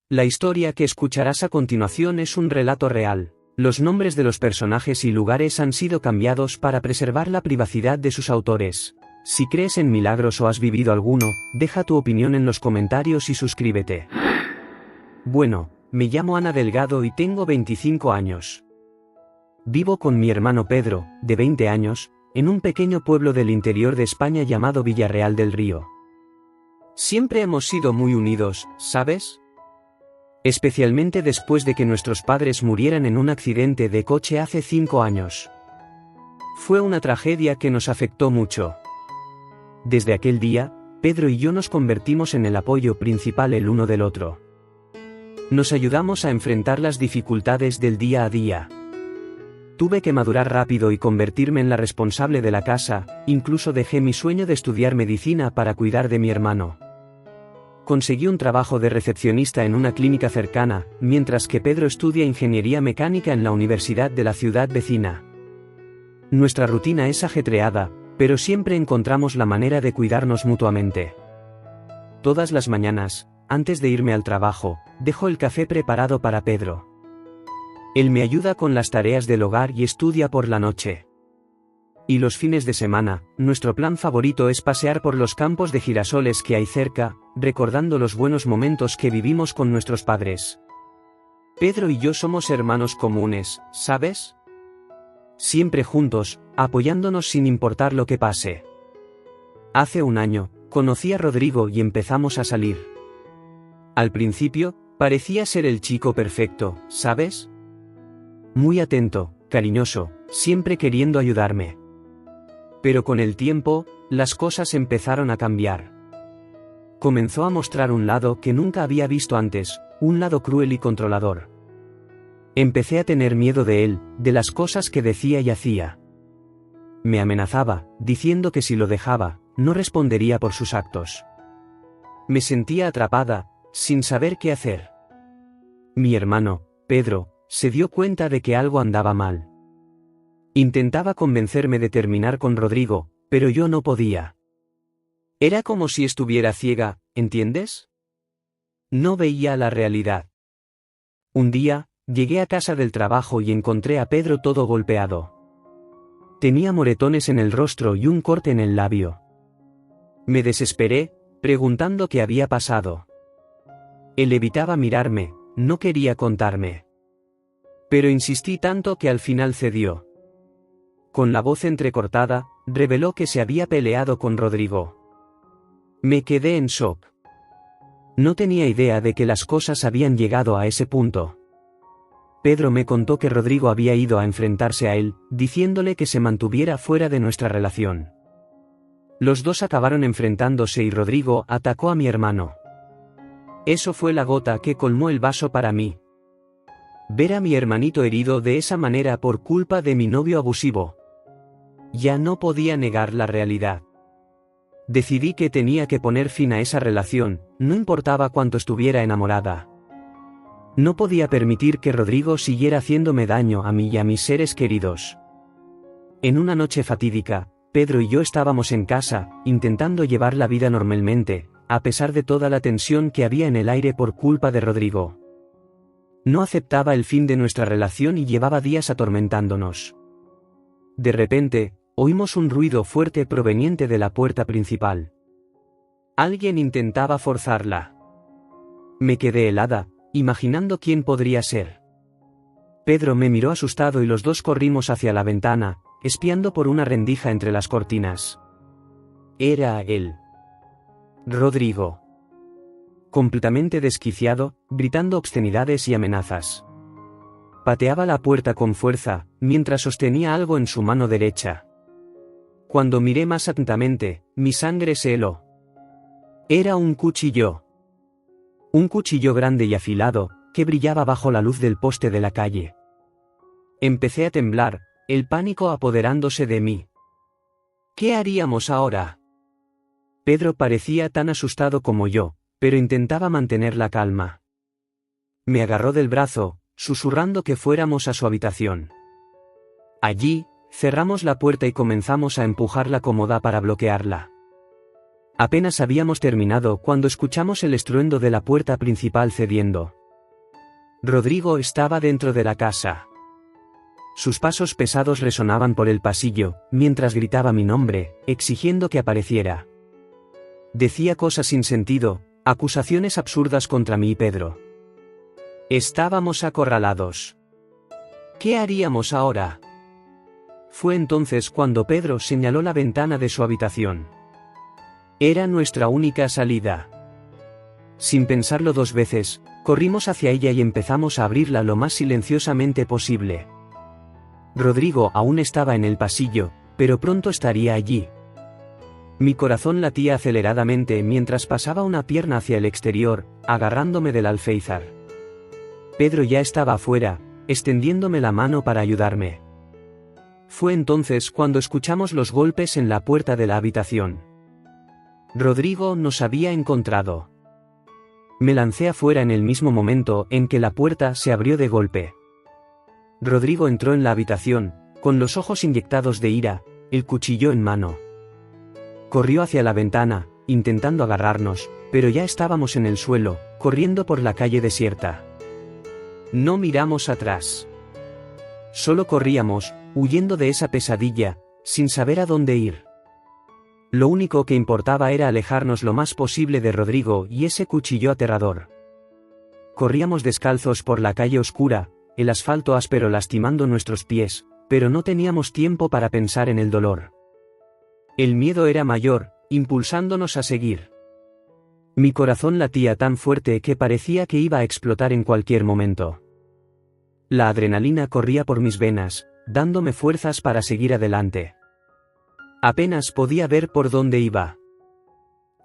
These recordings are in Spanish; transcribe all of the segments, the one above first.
La historia que escucharás a continuación es un relato real. Los nombres de los personajes y lugares han sido cambiados para preservar la privacidad de sus autores. Si crees en milagros o has vivido alguno, deja tu opinión en los comentarios y suscríbete. Bueno, me llamo Ana Delgado y tengo 25 años. Vivo con mi hermano Pedro, de 20 años, en un pequeño pueblo del interior de España llamado Villarreal del Río. Siempre hemos sido muy unidos, ¿sabes? Especialmente después de que nuestros padres murieran en un accidente de coche hace 5 años. Fue una tragedia que nos afectó mucho. Desde aquel día, Pedro y yo nos convertimos en el apoyo principal el uno del otro. Nos ayudamos a enfrentar las dificultades del día a día. Tuve que madurar rápido y convertirme en la responsable de la casa, incluso dejé mi sueño de estudiar medicina para cuidar de mi hermano. Conseguí un trabajo de recepcionista en una clínica cercana, mientras que Pedro estudia ingeniería mecánica en la universidad de la ciudad vecina. Nuestra rutina es ajetreada, pero siempre encontramos la manera de cuidarnos mutuamente. Todas las mañanas, antes de irme al trabajo, dejo el café preparado para Pedro. Él me ayuda con las tareas del hogar y estudia por la noche. Y los fines de semana, nuestro plan favorito es pasear por los campos de girasoles que hay cerca, recordando los buenos momentos que vivimos con nuestros padres. Pedro y yo somos hermanos comunes, ¿sabes? Siempre juntos, apoyándonos sin importar lo que pase. Hace un año, conocí a Rodrigo y empezamos a salir. Al principio, parecía ser el chico perfecto, ¿sabes? Muy atento, cariñoso, siempre queriendo ayudarme. Pero con el tiempo, las cosas empezaron a cambiar. Comenzó a mostrar un lado que nunca había visto antes, un lado cruel y controlador. Empecé a tener miedo de él, de las cosas que decía y hacía. Me amenazaba, diciendo que si lo dejaba, no respondería por sus actos. Me sentía atrapada, sin saber qué hacer. Mi hermano, Pedro, se dio cuenta de que algo andaba mal. Intentaba convencerme de terminar con Rodrigo, pero yo no podía. Era como si estuviera ciega, ¿entiendes? No veía la realidad. Un día, llegué a casa del trabajo y encontré a Pedro todo golpeado. Tenía moretones en el rostro y un corte en el labio. Me desesperé, preguntando qué había pasado. Él evitaba mirarme, no quería contarme. Pero insistí tanto que al final cedió. Con la voz entrecortada, reveló que se había peleado con Rodrigo. Me quedé en shock. No tenía idea de que las cosas habían llegado a ese punto. Pedro me contó que Rodrigo había ido a enfrentarse a él, diciéndole que se mantuviera fuera de nuestra relación. Los dos acabaron enfrentándose y Rodrigo atacó a mi hermano. Eso fue la gota que colmó el vaso para mí. Ver a mi hermanito herido de esa manera por culpa de mi novio abusivo. Ya no podía negar la realidad. Decidí que tenía que poner fin a esa relación, no importaba cuánto estuviera enamorada. No podía permitir que Rodrigo siguiera haciéndome daño a mí y a mis seres queridos. En una noche fatídica, Pedro y yo estábamos en casa, intentando llevar la vida normalmente, a pesar de toda la tensión que había en el aire por culpa de Rodrigo. No aceptaba el fin de nuestra relación y llevaba días atormentándonos. De repente, oímos un ruido fuerte proveniente de la puerta principal. Alguien intentaba forzarla. Me quedé helada, imaginando quién podría ser. Pedro me miró asustado y los dos corrimos hacia la ventana, espiando por una rendija entre las cortinas. Era él. Rodrigo. Completamente desquiciado, gritando obscenidades y amenazas. Pateaba la puerta con fuerza, mientras sostenía algo en su mano derecha. Cuando miré más atentamente, mi sangre se heló. Era un cuchillo. Un cuchillo grande y afilado, que brillaba bajo la luz del poste de la calle. Empecé a temblar, el pánico apoderándose de mí. ¿Qué haríamos ahora? Pedro parecía tan asustado como yo, pero intentaba mantener la calma. Me agarró del brazo, susurrando que fuéramos a su habitación. Allí, cerramos la puerta y comenzamos a empujar la cómoda para bloquearla. Apenas habíamos terminado cuando escuchamos el estruendo de la puerta principal cediendo. Rodrigo estaba dentro de la casa. Sus pasos pesados resonaban por el pasillo, mientras gritaba mi nombre, exigiendo que apareciera. Decía cosas sin sentido, acusaciones absurdas contra mí y Pedro. Estábamos acorralados. ¿Qué haríamos ahora? Fue entonces cuando Pedro señaló la ventana de su habitación. Era nuestra única salida. Sin pensarlo dos veces, corrimos hacia ella y empezamos a abrirla lo más silenciosamente posible. Rodrigo aún estaba en el pasillo, pero pronto estaría allí. Mi corazón latía aceleradamente mientras pasaba una pierna hacia el exterior, agarrándome del alféizar. Pedro ya estaba afuera, extendiéndome la mano para ayudarme. Fue entonces cuando escuchamos los golpes en la puerta de la habitación. Rodrigo nos había encontrado. Me lancé afuera en el mismo momento en que la puerta se abrió de golpe. Rodrigo entró en la habitación, con los ojos inyectados de ira, el cuchillo en mano. Corrió hacia la ventana, intentando agarrarnos, pero ya estábamos en el suelo, corriendo por la calle desierta. No miramos atrás. Solo corríamos, huyendo de esa pesadilla, sin saber a dónde ir. Lo único que importaba era alejarnos lo más posible de Rodrigo y ese cuchillo aterrador. Corríamos descalzos por la calle oscura, el asfalto áspero lastimando nuestros pies, pero no teníamos tiempo para pensar en el dolor. El miedo era mayor, impulsándonos a seguir. Mi corazón latía tan fuerte que parecía que iba a explotar en cualquier momento. La adrenalina corría por mis venas, dándome fuerzas para seguir adelante. Apenas podía ver por dónde iba.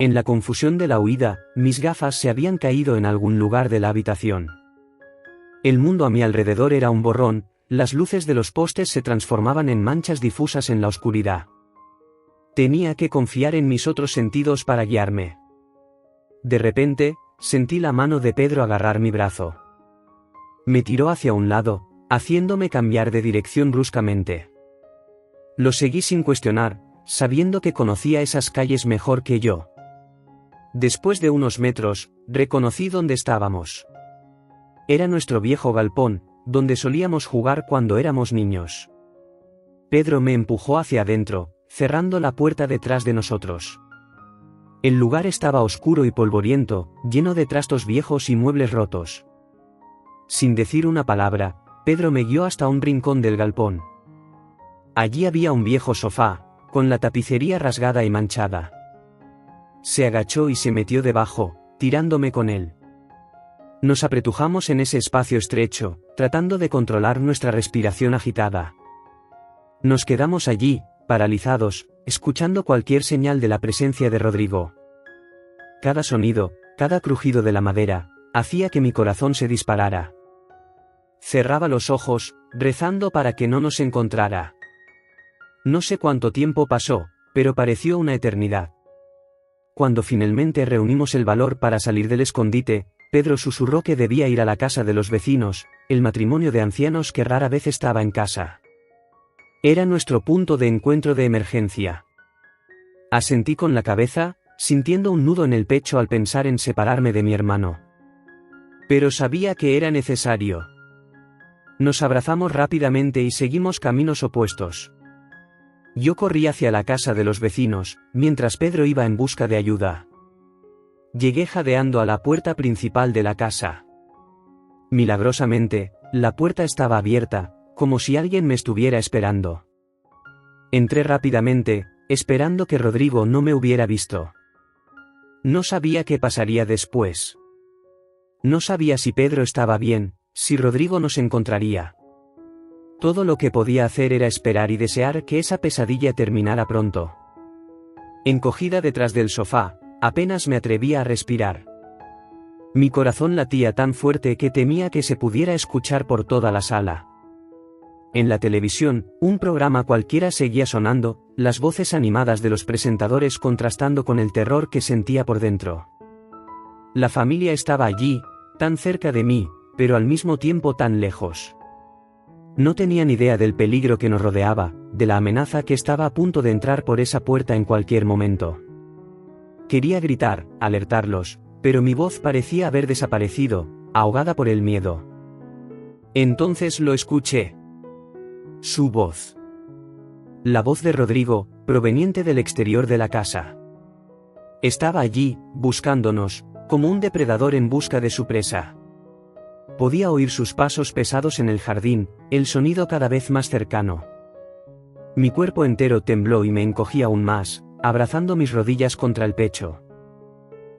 En la confusión de la huida, mis gafas se habían caído en algún lugar de la habitación. El mundo a mi alrededor era un borrón, las luces de los postes se transformaban en manchas difusas en la oscuridad. Tenía que confiar en mis otros sentidos para guiarme. De repente, sentí la mano de Pedro agarrar mi brazo. Me tiró hacia un lado, haciéndome cambiar de dirección bruscamente. Lo seguí sin cuestionar, sabiendo que conocía esas calles mejor que yo. Después de unos metros, reconocí dónde estábamos. Era nuestro viejo galpón, donde solíamos jugar cuando éramos niños. Pedro me empujó hacia adentro, cerrando la puerta detrás de nosotros. El lugar estaba oscuro y polvoriento, lleno de trastos viejos y muebles rotos. Sin decir una palabra, Pedro me guió hasta un rincón del galpón. Allí había un viejo sofá, con la tapicería rasgada y manchada. Se agachó y se metió debajo, tirándome con él. Nos apretujamos en ese espacio estrecho, tratando de controlar nuestra respiración agitada. Nos quedamos allí, paralizados, escuchando cualquier señal de la presencia de Rodrigo. Cada sonido, cada crujido de la madera, hacía que mi corazón se disparara. Cerraba los ojos, rezando para que no nos encontrara. No sé cuánto tiempo pasó, pero pareció una eternidad. Cuando finalmente reunimos el valor para salir del escondite, Pedro susurró que debía ir a la casa de los vecinos, el matrimonio de ancianos que rara vez estaba en casa. Era nuestro punto de encuentro de emergencia. Asentí con la cabeza, sintiendo un nudo en el pecho al pensar en separarme de mi hermano. Pero sabía que era necesario. Nos abrazamos rápidamente y seguimos caminos opuestos. Yo corrí hacia la casa de los vecinos, mientras Pedro iba en busca de ayuda. Llegué jadeando a la puerta principal de la casa. Milagrosamente, la puerta estaba abierta, como si alguien me estuviera esperando. Entré rápidamente, esperando que Rodrigo no me hubiera visto. No sabía qué pasaría después. No sabía si Pedro estaba bien, si Rodrigo nos encontraría. Todo lo que podía hacer era esperar y desear que esa pesadilla terminara pronto. Encogida detrás del sofá, apenas me atrevía a respirar. Mi corazón latía tan fuerte que temía que se pudiera escuchar por toda la sala. En la televisión, un programa cualquiera seguía sonando, las voces animadas de los presentadores contrastando con el terror que sentía por dentro. La familia estaba allí, tan cerca de mí, pero al mismo tiempo tan lejos. No tenían idea del peligro que nos rodeaba, de la amenaza que estaba a punto de entrar por esa puerta en cualquier momento. Quería gritar, alertarlos, pero mi voz parecía haber desaparecido, ahogada por el miedo. Entonces lo escuché. Su voz. La voz de Rodrigo, proveniente del exterior de la casa. Estaba allí, buscándonos, como un depredador en busca de su presa. Podía oír sus pasos pesados en el jardín, el sonido cada vez más cercano. Mi cuerpo entero tembló y me encogí aún más, abrazando mis rodillas contra el pecho.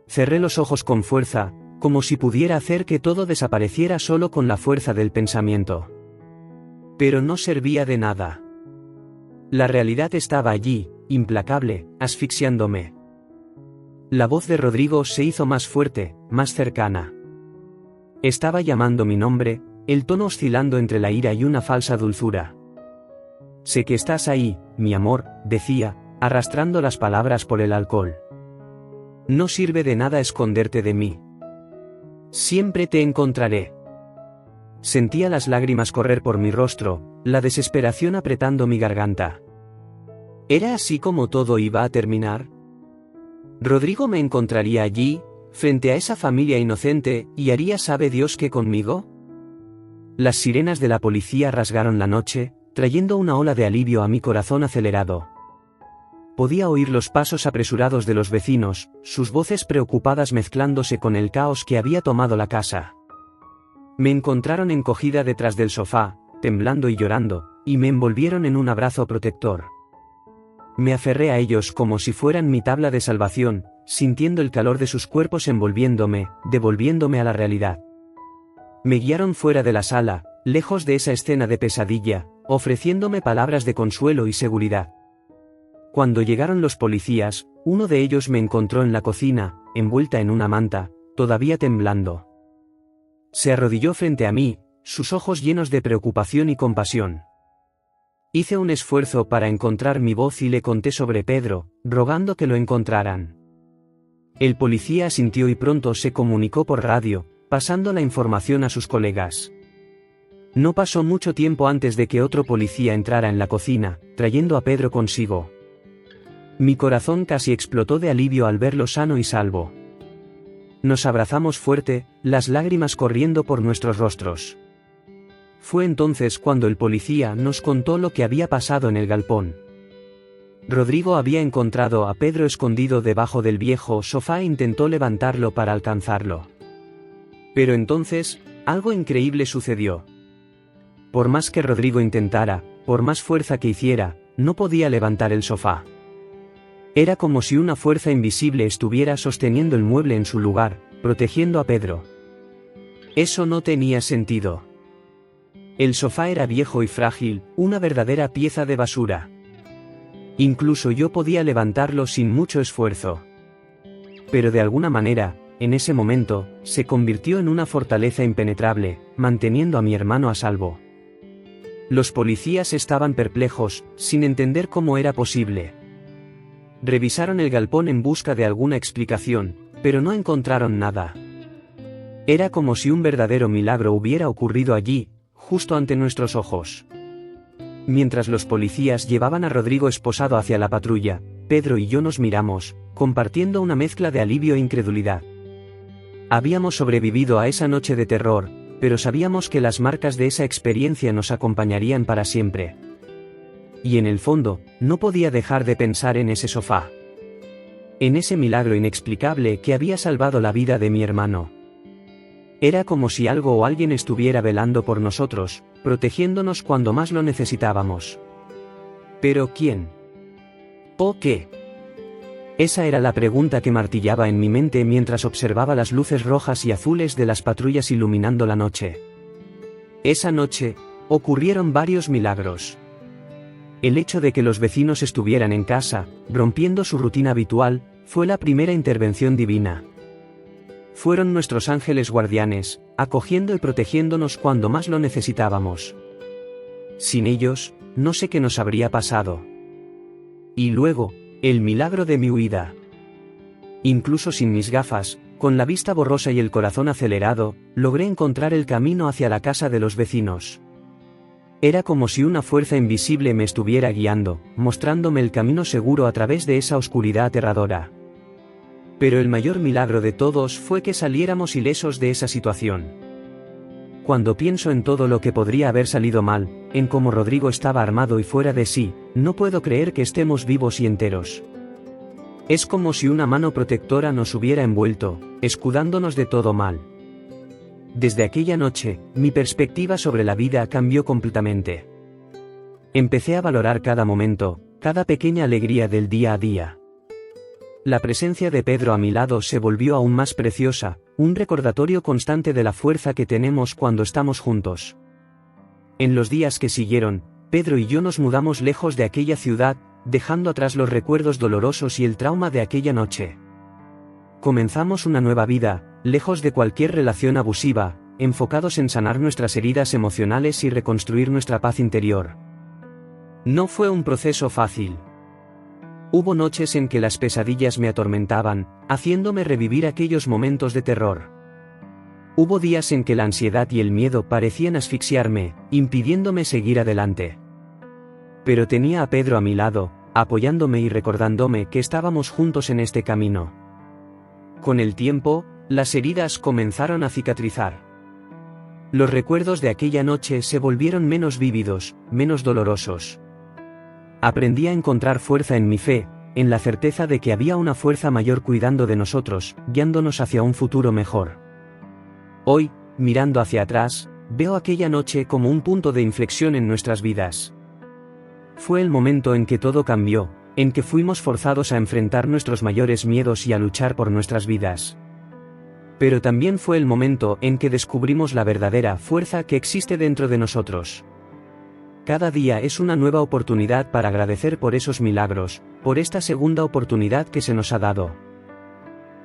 Cerré los ojos con fuerza, como si pudiera hacer que todo desapareciera solo con la fuerza del pensamiento. Pero no servía de nada. La realidad estaba allí, implacable, asfixiándome. La voz de Rodrigo se hizo más fuerte, más cercana. Estaba llamando mi nombre, el tono oscilando entre la ira y una falsa dulzura. Sé que estás ahí, mi amor, decía, arrastrando las palabras por el alcohol. No sirve de nada esconderte de mí. Siempre te encontraré. Sentía las lágrimas correr por mi rostro, la desesperación apretando mi garganta. ¿Era así como todo iba a terminar? ¿Rodrigo me encontraría allí, frente a esa familia inocente, y haría sabe Dios qué conmigo? Las sirenas de la policía rasgaron la noche, trayendo una ola de alivio a mi corazón acelerado. Podía oír los pasos apresurados de los vecinos, sus voces preocupadas mezclándose con el caos que había tomado la casa. Me encontraron encogida detrás del sofá, temblando y llorando, y me envolvieron en un abrazo protector. Me aferré a ellos como si fueran mi tabla de salvación, sintiendo el calor de sus cuerpos envolviéndome, devolviéndome a la realidad. Me guiaron fuera de la sala, lejos de esa escena de pesadilla, ofreciéndome palabras de consuelo y seguridad. Cuando llegaron los policías, uno de ellos me encontró en la cocina, envuelta en una manta, todavía temblando. Se arrodilló frente a mí, sus ojos llenos de preocupación y compasión. Hice un esfuerzo para encontrar mi voz y le conté sobre Pedro, rogando que lo encontraran. El policía asintió y pronto se comunicó por radio, pasando la información a sus colegas. No pasó mucho tiempo antes de que otro policía entrara en la cocina, trayendo a Pedro consigo. Mi corazón casi explotó de alivio al verlo sano y salvo. Nos abrazamos fuerte, las lágrimas corriendo por nuestros rostros. Fue entonces cuando el policía nos contó lo que había pasado en el galpón. Rodrigo había encontrado a Pedro escondido debajo del viejo sofá e intentó levantarlo para alcanzarlo. Pero entonces, algo increíble sucedió. Por más que Rodrigo intentara, por más fuerza que hiciera, no podía levantar el sofá. Era como si una fuerza invisible estuviera sosteniendo el mueble en su lugar, protegiendo a Pedro. Eso no tenía sentido. El sofá era viejo y frágil, una verdadera pieza de basura. Incluso yo podía levantarlo sin mucho esfuerzo. Pero de alguna manera, en ese momento, se convirtió en una fortaleza impenetrable, manteniendo a mi hermano a salvo. Los policías estaban perplejos, sin entender cómo era posible. Revisaron el galpón en busca de alguna explicación, pero no encontraron nada. Era como si un verdadero milagro hubiera ocurrido allí, justo ante nuestros ojos. Mientras los policías llevaban a Rodrigo esposado hacia la patrulla, Pedro y yo nos miramos, compartiendo una mezcla de alivio e incredulidad. Habíamos sobrevivido a esa noche de terror, pero sabíamos que las marcas de esa experiencia nos acompañarían para siempre. Y en el fondo, no podía dejar de pensar en ese sofá. En ese milagro inexplicable que había salvado la vida de mi hermano. Era como si algo o alguien estuviera velando por nosotros, protegiéndonos cuando más lo necesitábamos. ¿Pero quién? ¿O qué? Esa era la pregunta que martillaba en mi mente mientras observaba las luces rojas y azules de las patrullas iluminando la noche. Esa noche, ocurrieron varios milagros. El hecho de que los vecinos estuvieran en casa, rompiendo su rutina habitual, fue la primera intervención divina. Fueron nuestros ángeles guardianes, acogiendo y protegiéndonos cuando más lo necesitábamos. Sin ellos, no sé qué nos habría pasado. Y luego, el milagro de mi huida. Incluso sin mis gafas, con la vista borrosa y el corazón acelerado, logré encontrar el camino hacia la casa de los vecinos. Era como si una fuerza invisible me estuviera guiando, mostrándome el camino seguro a través de esa oscuridad aterradora. Pero el mayor milagro de todos fue que saliéramos ilesos de esa situación. Cuando pienso en todo lo que podría haber salido mal, en cómo Rodrigo estaba armado y fuera de sí, no puedo creer que estemos vivos y enteros. Es como si una mano protectora nos hubiera envuelto, escudándonos de todo mal. Desde aquella noche, mi perspectiva sobre la vida cambió completamente. Empecé a valorar cada momento, cada pequeña alegría del día a día. La presencia de Pedro a mi lado se volvió aún más preciosa, un recordatorio constante de la fuerza que tenemos cuando estamos juntos. En los días que siguieron, Pedro y yo nos mudamos lejos de aquella ciudad, dejando atrás los recuerdos dolorosos y el trauma de aquella noche. Comenzamos una nueva vida, lejos de cualquier relación abusiva, enfocados en sanar nuestras heridas emocionales y reconstruir nuestra paz interior. No fue un proceso fácil. Hubo noches en que las pesadillas me atormentaban, haciéndome revivir aquellos momentos de terror. Hubo días en que la ansiedad y el miedo parecían asfixiarme, impidiéndome seguir adelante. Pero tenía a Pedro a mi lado, apoyándome y recordándome que estábamos juntos en este camino. Con el tiempo, las heridas comenzaron a cicatrizar. Los recuerdos de aquella noche se volvieron menos vívidos, menos dolorosos. Aprendí a encontrar fuerza en mi fe, en la certeza de que había una fuerza mayor cuidando de nosotros, guiándonos hacia un futuro mejor. Hoy, mirando hacia atrás, veo aquella noche como un punto de inflexión en nuestras vidas. Fue el momento en que todo cambió, en que fuimos forzados a enfrentar nuestros mayores miedos y a luchar por nuestras vidas. Pero también fue el momento en que descubrimos la verdadera fuerza que existe dentro de nosotros. Cada día es una nueva oportunidad para agradecer por esos milagros, por esta segunda oportunidad que se nos ha dado.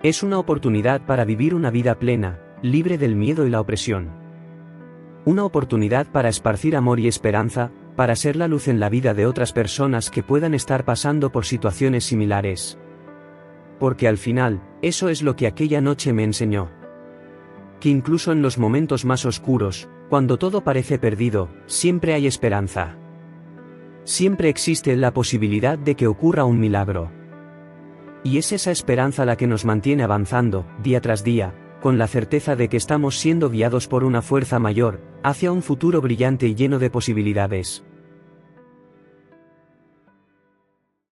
Es una oportunidad para vivir una vida plena, libre del miedo y la opresión. Una oportunidad para esparcir amor y esperanza, para ser la luz en la vida de otras personas que puedan estar pasando por situaciones similares. Porque al final, eso es lo que aquella noche me enseñó. Que incluso en los momentos más oscuros, cuando todo parece perdido, siempre hay esperanza. Siempre existe la posibilidad de que ocurra un milagro. Y es esa esperanza la que nos mantiene avanzando, día tras día, con la certeza de que estamos siendo guiados por una fuerza mayor, hacia un futuro brillante y lleno de posibilidades.